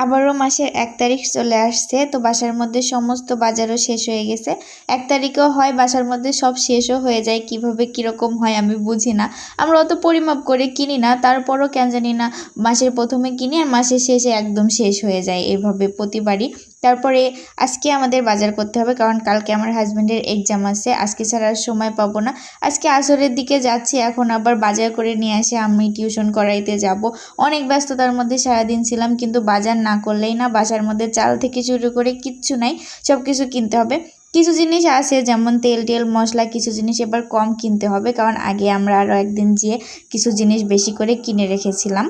আবারও মাসের 1 তারিখ চলে আসছে, তো বাসার মধ্যে সমস্ত বাজারও শেষ হয়ে গেছে। 1 তারিখেও হয় বাসার মধ্যে সব শেষও হয়ে যায়, কিভাবে কীরকম হয় আমি বুঝি না। আমরা অত পরিমাপ করে কিনি না, তারপরও কেন জানি না মাসের প্রথমে কিনি আর মাসের শেষে একদম শেষ হয়ে যায় এভাবে প্রতিবারই। তারপরে আজকে আমাদের বাজার করতে হবে, কারণ কালকে আমার হাজব্যান্ডের এক্সাম আছে, আজকে ছাড়া আর সময় পাবো না। আজকে আসরের দিকে যাচ্ছি, এখন আবার বাজার করে নিয়ে আসে আমি টিউশন করাইতে যাব। অনেক ব্যস্ততার মধ্যে সারাদিন ছিলাম, কিন্তু বাজার না করলেই না। বাসার মধ্যে চাল থেকে শুরু করে কিচ্ছু নাই, সব কিছু কিনতে হবে। কিছু জিনিস আছে যেমন তেল টেল মশলা, কিছু জিনিস এবার কম কিনতে হবে, কারণ আগে আমরা আরও একদিন যেয়ে কিছু জিনিস বেশি করে কিনে রেখেছিলাম।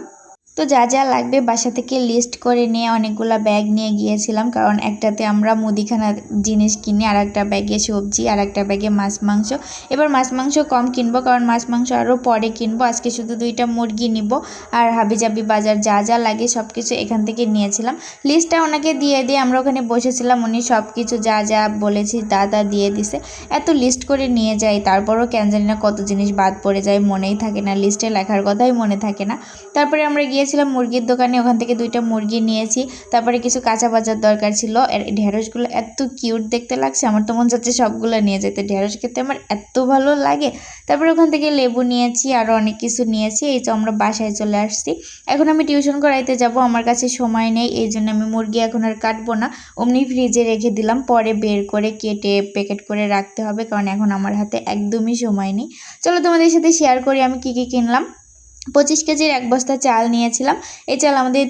তো যা যা লাগবে বাসা থেকে লিস্ট করে নিয়ে অনেকগুলো ব্যাগ নিয়ে গিয়েছিলাম, কারণ একটাতে আমরা মুদিখানার জিনিস কিনি, আর একটা ব্যাগে সবজি, আর একটা ব্যাগে মাছ মাংস। এবার মাছ মাংস কম কিনবো, কারণ মাছ মাংস আরও পরে কিনবো। আজকে শুধু 2টা মুরগি নিব, আর হাবিজাবি বাজার যা যা লাগে সব কিছু এখান থেকে নিয়েছিলাম। লিস্টটা ওনাকে দিয়ে আমরা ওখানে বসেছিলাম, উনি সব কিছু যা যা বলেছি দাদা দিয়ে দিছে। এত লিস্ট করে নিয়ে যাই, তারপরও কেন জানি না কত জিনিস বাদ পড়ে যায়, মনেই থাকে না, লিস্টে লেখার কথাই মনে থাকে না। তারপরে আমরা গিয়েছিলাম মুরগির দোকানে, ওখান থেকে 2টা মুরগি নিয়েছি। তারপরে কিছু কাঁচা বাজার দরকার ছিল। ঢেঁড়সগুলো এত কিউট দেখতে লাগছে, আমার তো মন যাচ্ছে সবগুলো নিয়ে যেতে। ঢেঁড়স খেতে আমার এত ভালো লাগে। তারপরে ওখান থেকে লেবু নিয়েছি, আরও অনেক কিছু নিয়েছি। এই তো আমরা বাসায় চলে আসছি। এখন আমি টিউশন করাইতে যাব, আমার কাছে সময় নেই, এই জন্য আমি মুরগি এখন আর কাটবো না, অমনি ফ্রিজে রেখে দিলাম। পরে বের করে কেটে প্যাকেট করে রাখতে হবে, কারণ এখন আমার হাতে একদমই সময় নেই। চলো তোমাদের সাথে শেয়ার করি আমি কি কি কিনলাম। 25 কেজির 1 বস্তা চাল নিয়েছিলাম। এই চাল আমাদের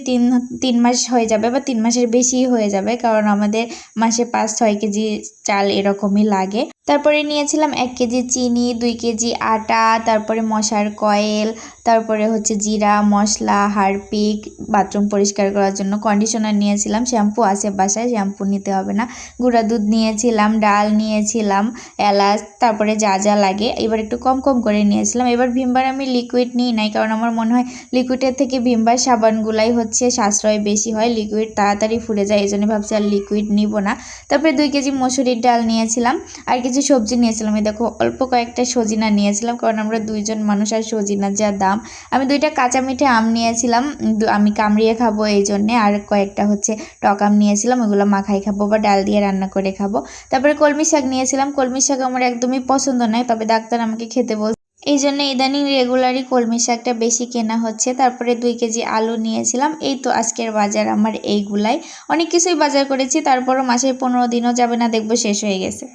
তিন মাস হয়ে যাবে, বা 3 মাসের বেশি হয়ে যাবে, কারণ আমাদের মাসে 5-6 কেজি চাল এরকমই লাগে। তারপরে নিয়েছিলাম 1 কেজি চিনি, 2 কেজি আটা, তারপরে মশার কয়েল, তারপরে হচ্ছে জিরা মশলা, হারপিক, বাথরুম পরিষ্কার করার জন্য কন্ডিশনার নিয়েছিলাম, শ্যাম্পু আছে বাসায়, শ্যাম্পু নিতে হবে না, গুঁড়া দুধ নিয়েছিলাম, ডাল নিয়েছিলাম, এলাচ, তারপরে যা যা লাগে এবার একটু কম কম করে নিয়েছিলাম। এবার ভিমবার আমি লিকুইড নিই নাই, কারণ আমার মনে হয় লিকুইডের থেকে ভিমবার সাবানগুলাই হচ্ছে সাশ্রয় বেশি হয়, লিকুইড তাড়াতাড়ি ফুরে যায়, এই জন্য ভাবছি আর লিকুইড নিব না। তারপরে 2 কেজি মসুরির ডাল নিয়েছিলাম, আর কিছু সবজি নিয়েছিলাম। এই দেখো অল্প কয়েকটা সজিনা নিয়েছিলাম, কারণ আমরা 2 জন মানুষ, আর সজিনার যা দাম। আমি 2টা কাঁচা মিঠে আম নিয়েছিলাম, আমি কামড়িয়ে খাবো এই জন্যে, আর কয়েকটা হচ্ছে টক আম নিয়েছিলাম, ওগুলো মাখাই খাবো বা ডাল দিয়ে রান্না করে খাবো। তারপরে কলমি শাক নিয়েছিলাম, কলমি শাক আমার একদমই পছন্দ নয়, তবে ডাক্তার আমাকে খেতে বলছে, এই জন্য ইদানিং রেগুলারই কলমি শাকটা বেশি কেনা হচ্ছে। তারপরে 2 কেজি আলু নিয়েছিলাম। এই তো আজকের বাজার আমার এইগুলাই। অনেক কিছুই বাজার করেছি, তারপরও মাসের 15 দিনও যাবে না দেখবো শেষ হয়ে গেছে।